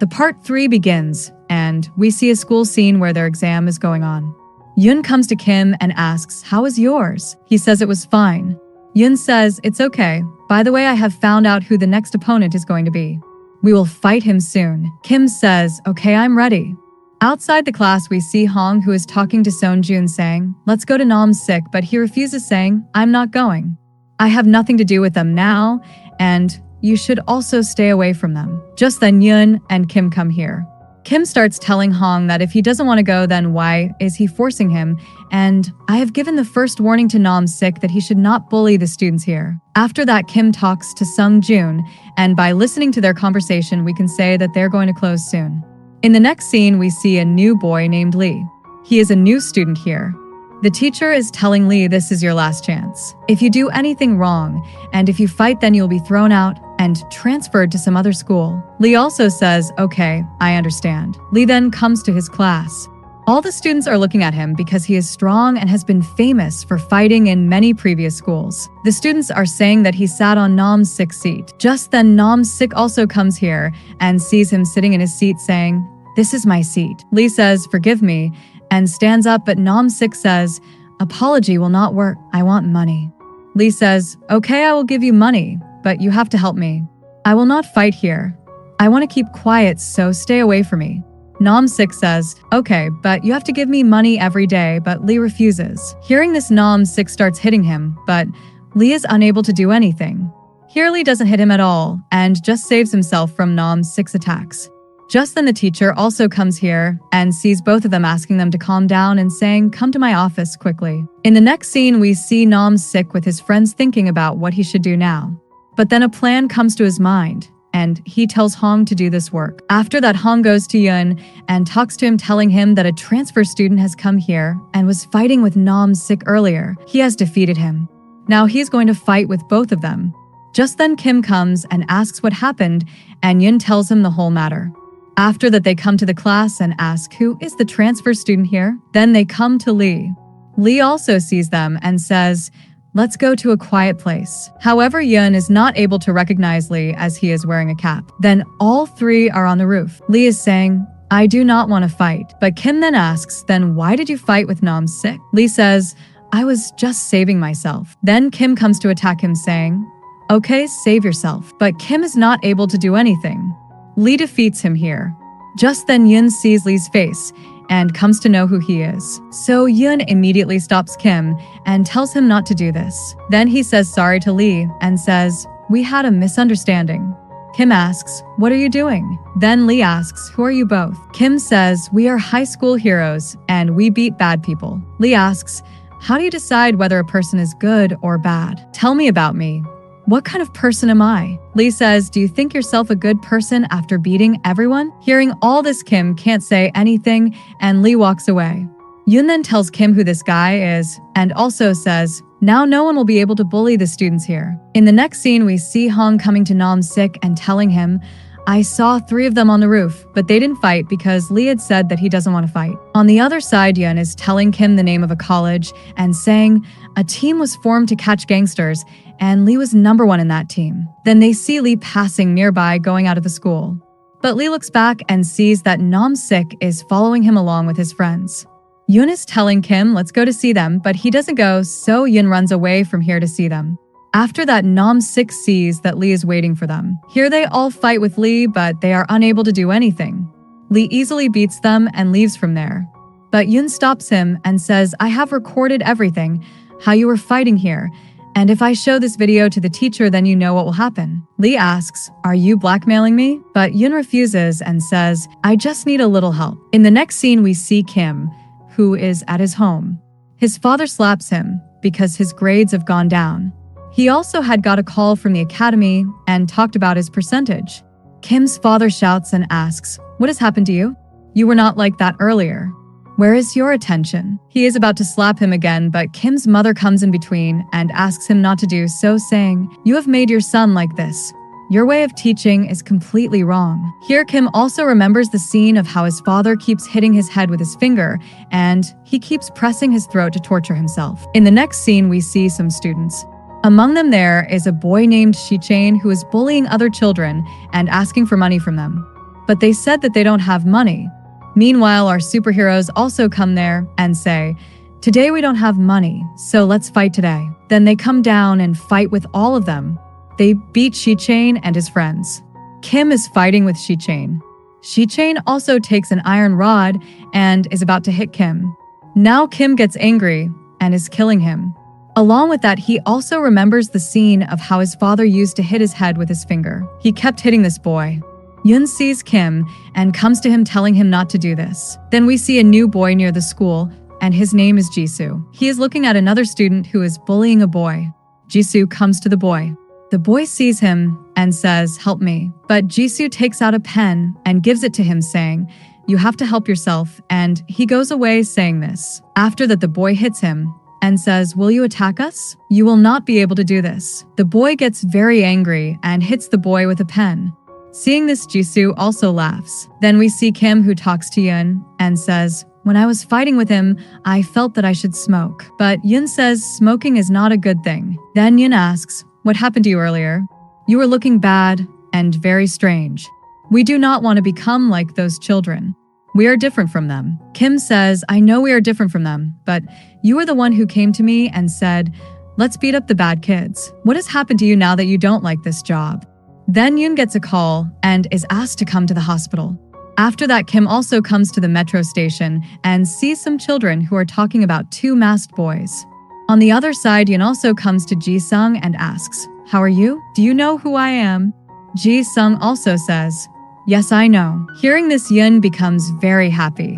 The part 3 begins, and we see a school scene where their exam is going on. Yun comes to Kim and asks, "How was yours?" He says it was fine. Yun says, "It's okay. By the way, I have found out who the next opponent is going to be. We will fight him soon." Kim says, "Okay, I'm ready." Outside the class, we see Hong, who is talking to Seonjun, saying, "Let's go to Nam's sick," but he refuses, saying, "I'm not going. I have nothing to do with them now, and you should also stay away from them." Just then Yun and Kim come here. Kim starts telling Hong that if he doesn't want to go, then why is he forcing him? And I have given the first warning to Nam Sik that he should not bully the students here. After that, Kim talks to Sung Jun, and by listening to their conversation, we can say that they're going to close soon. In the next scene, we see a new boy named Lee. He is a new student here. The teacher is telling Lee, "This is your last chance. If you do anything wrong, and if you fight, then you'll be thrown out and transferred to some other school." Lee also says, "Okay, I understand." Lee then comes to his class. All the students are looking at him because he is strong and has been famous for fighting in many previous schools. The students are saying that he sat on Nam Sik's seat. Just then Nam Sik also comes here and sees him sitting in his seat, saying, "This is my seat." Lee says, "Forgive me," and stands up, but Nam Sik says, "Apology will not work. I want money." Lee says, "Okay, I will give you money, but you have to help me. I will not fight here. I want to keep quiet, so stay away from me." Nam Sik says, "Okay, but you have to give me money every day," but Lee refuses. Hearing this, Nam Sik starts hitting him, but Lee is unable to do anything. Here, Lee doesn't hit him at all and just saves himself from Nam Sik's attacks. Just then the teacher also comes here and sees both of them, asking them to calm down and saying, "Come to my office quickly." In the next scene, we see Nam Sik with his friends thinking about what he should do now. But then a plan comes to his mind, and he tells Hong to do this work. After that, Hong goes to Yun and talks to him, telling him that a transfer student has come here and was fighting with Nam Sik earlier. He has defeated him. Now he's going to fight with both of them. Just then Kim comes and asks what happened, and Yun tells him the whole matter. After that, they come to the class and ask, "Who is the transfer student here?" Then they come to Lee. Lee also sees them and says, "Let's go to a quiet place." However, Yun is not able to recognize Lee as he is wearing a cap. Then all three are on the roof. Lee is saying, "I do not want to fight." But Kim then asks, "Then why did you fight with Nam Sik?" Lee says, "I was just saving myself." Then Kim comes to attack him, saying, "Okay, save yourself." But Kim is not able to do anything. Lee defeats him here. Just then Yun sees Lee's face and comes to know who he is. So Yun immediately stops Kim and tells him not to do this. Then he says sorry to Lee and says, "We had a misunderstanding." Kim asks, "What are you doing?" Then Lee asks, "Who are you both?" Kim says, "We are high school heroes and we beat bad people." Lee asks, "How do you decide whether a person is good or bad? Tell me about me. What kind of person am I?" Lee says, "Do you think yourself a good person after beating everyone?" Hearing all this, Kim can't say anything and Lee walks away. Yun then tells Kim who this guy is and also says, "Now no one will be able to bully the students here." In the next scene, we see Hong coming to Nam Sik and telling him, "I saw 3 of them on the roof, but they didn't fight because Lee had said that he doesn't want to fight." On the other side, Yun is telling Kim the name of a college and saying a team was formed to catch gangsters and Lee was number 1 in that team. Then they see Lee passing nearby going out of the school. But Lee looks back and sees that Nam Sik is following him along with his friends. Yun is telling Kim, "Let's go to see them," but he doesn't go, so Yun runs away from here to see them. After that, Nam Sik sees that Lee is waiting for them. Here they all fight with Lee, but they are unable to do anything. Lee easily beats them and leaves from there. But Yun stops him and says, "I have recorded everything, how you were fighting here, and if I show this video to the teacher, then you know what will happen." Lee asks, "Are you blackmailing me?" But Yun refuses and says, "I just need a little help." In the next scene, we see Kim, who is at his home. His father slaps him because his grades have gone down. He also had got a call from the academy and talked about his percentage. Kim's father shouts and asks, "What has happened to you? You were not like that earlier. Where is your attention?" He is about to slap him again, but Kim's mother comes in between and asks him not to do so, saying, "You have made your son like this. Your way of teaching is completely wrong." Here, Kim also remembers the scene of how his father keeps hitting his head with his finger, and he keeps pressing his throat to torture himself. In the next scene, we see some students. Among them there is a boy named Shichain who is bullying other children and asking for money from them. but they said that they don't have money. Meanwhile, our superheroes also come there and say, "Today we don't have money, so let's fight today." Then they come down and fight with all of them. They beat Shi-chain and his friends. Kim is fighting with Shi-chain. Shi-chain also takes an iron rod and is about to hit Kim. Now Kim gets angry and is killing him. Along with that, he also remembers the scene of how his father used to hit his head with his finger. He kept hitting this boy. Yun sees Kim and comes to him telling him not to do this. Then we see a new boy near the school, and his name is Jisoo. He is looking at another student who is bullying a boy. Jisoo comes to the boy. The boy sees him and says, "Help me." But Jisoo takes out a pen and gives it to him saying, "You have to help yourself," and he goes away saying this. After that, the boy hits him and says, "Will you attack us? You will not be able to do this." The boy gets very angry and hits the boy with a pen. Seeing this, Jisoo also laughs. Then we see Kim, who talks to Yun and says, "When I was fighting with him, I felt that I should smoke." But Yun says smoking is not a good thing. Then Yun asks, "What happened to you earlier? You were looking bad and very strange. We do not want to become like those children. We are different from them." Kim says, "I know we are different from them, but you were the one who came to me and said, 'Let's beat up the bad kids.' What has happened to you now that you don't like this job?" Then Yun gets a call and is asked to come to the hospital. After that, Kim also comes to the metro station and sees some children who are talking about two masked boys. On the other side, Yun also comes to Ji-sung and asks, "How are you? Do you know who I am?" Ji-sung also says, "Yes, I know." Hearing this, Yun becomes very happy.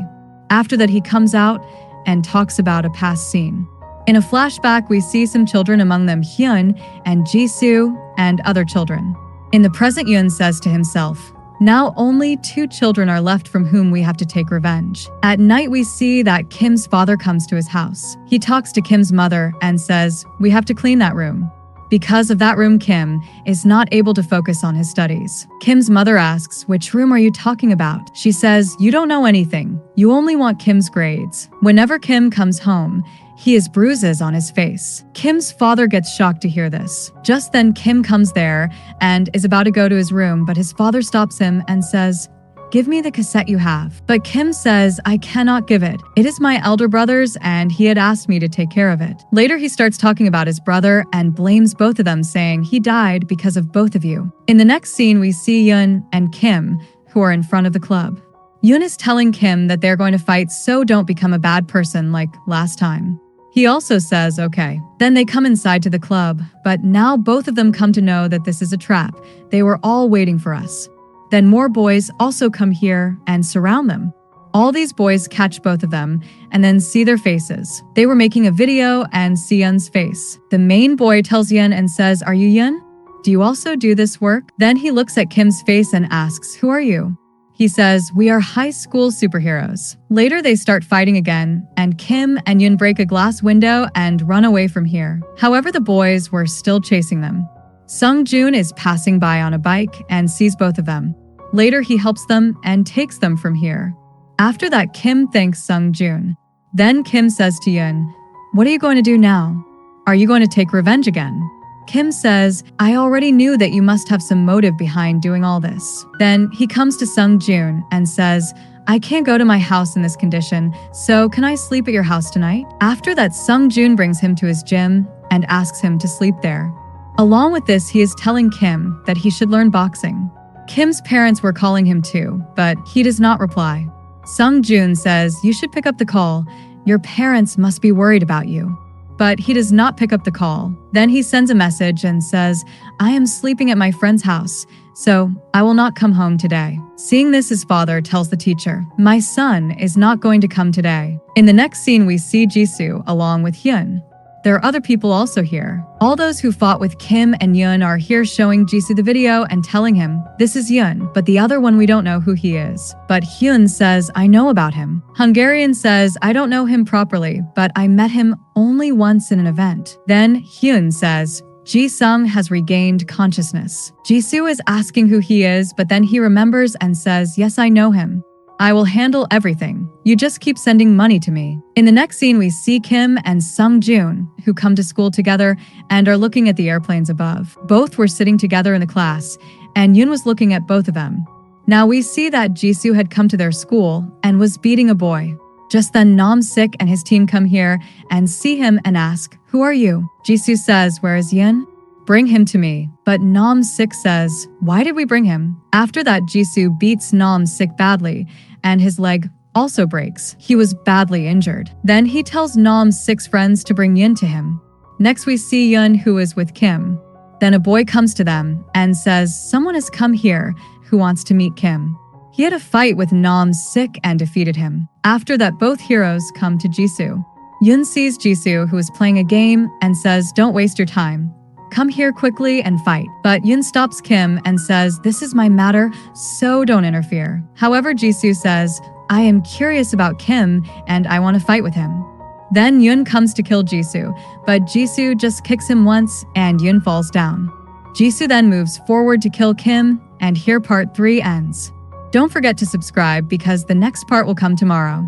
After that, he comes out and talks about a past scene. In a flashback, we see some children, among them Hyun and Jisoo and other children. In the present, Yun says to himself, "Now only 2 children are left from whom we have to take revenge." At night, we see that Kim's father comes to his house. He talks to Kim's mother and says, "We have to clean that room." Because of that room, Kim is not able to focus on his studies. Kim's mother asks, "Which room are you talking about?" She says, "You don't know anything. You only want Kim's grades." Whenever Kim comes home, he has bruises on his face. Kim's father gets shocked to hear this. Just then, Kim comes there and is about to go to his room, but his father stops him and says, "Give me the cassette you have." But Kim says, "I cannot give it. It is my elder brother's and he had asked me to take care of it." Later, he starts talking about his brother and blames both of them, saying, "He died because of both of you." In the next scene, we see Yun and Kim, who are in front of the club. Yun is telling Kim that they're going to fight, so don't become a bad person like last time. He also says, "Okay." Then they come inside to the club, but now both of them come to know that this is a trap. They were all waiting for us. Then more boys also come here and surround them. All these boys catch both of them and then see their faces. They were making a video and see Yun's face. The main boy tells Yun and says, "Are you Yun? Do you also do this work?" Then he looks at Kim's face and asks, "Who are you?" He says, "We are high school superheroes." Later, they start fighting again, and Kim and Yun break a glass window and run away from here. However, the boys were still chasing them. Sung Joon is passing by on a bike and sees both of them. Later, he helps them and takes them from here. After that, Kim thanks Sung Joon. Then Kim says to Yun, "What are you going to do now? Are you going to take revenge again?" Kim says, "I already knew that you must have some motive behind doing all this." Then he comes to Sung Joon and says, "I can't go to my house in this condition, so can I sleep at your house tonight?" After that, Sung Joon brings him to his gym and asks him to sleep there. Along with this, he is telling Kim that he should learn boxing. Kim's parents were calling him too, but he does not reply. Sung Joon says, "You should pick up the call. Your parents must be worried about you." But he does not pick up the call. Then he sends a message and says, "I am sleeping at my friend's house, so I will not come home today." Seeing this, his father tells the teacher, "My son is not going to come today." In the next scene, we see Jisoo along with Hyun. There are other people also here. All those who fought with Kim and Yun are here showing Jisoo the video and telling him, "This is Yun, but the other one we don't know who he is." But Hyun says, "I know about him." Hungarian says, "I don't know him properly, but I met him only once in an event." Then Hyun says, "Ji-sung has regained consciousness." Jisoo is asking who he is, but then he remembers and says, "Yes, I know him. I will handle everything. You just keep sending money to me." In the next scene, we see Kim and Sung Joon, who come to school together and are looking at the airplanes above. Both were sitting together in the class, and Yun was looking at both of them. Now we see that Jisoo had come to their school and was beating a boy. Just then Nam-sik and his team come here and see him and ask, "Who are you?" Jisoo says, "Where is Yun? Bring him to me." But Nam-sik says, "Why did we bring him?" After that, Jisoo beats Nam-sik badly and his leg also breaks. He was badly injured. Then he tells Nam-sik's friends to bring Yun to him. Next we see Yun, who is with Kim. Then a boy comes to them and says someone has come here who wants to meet Kim. He had a fight with Nam-sik and defeated him. After that, both heroes come to Jisoo. Yun sees Jisoo, who is playing a game, and says, "Don't waste your time. Come here quickly and fight." But Yun stops Kim and says, "This is my matter, so don't interfere." However, Jisoo says, "I am curious about Kim and I want to fight with him." Then Yun comes to kill Jisoo, but Jisoo just kicks him once and Yun falls down. Jisoo then moves forward to kill Kim, and here part 3 ends. Don't forget to subscribe because the next part will come tomorrow.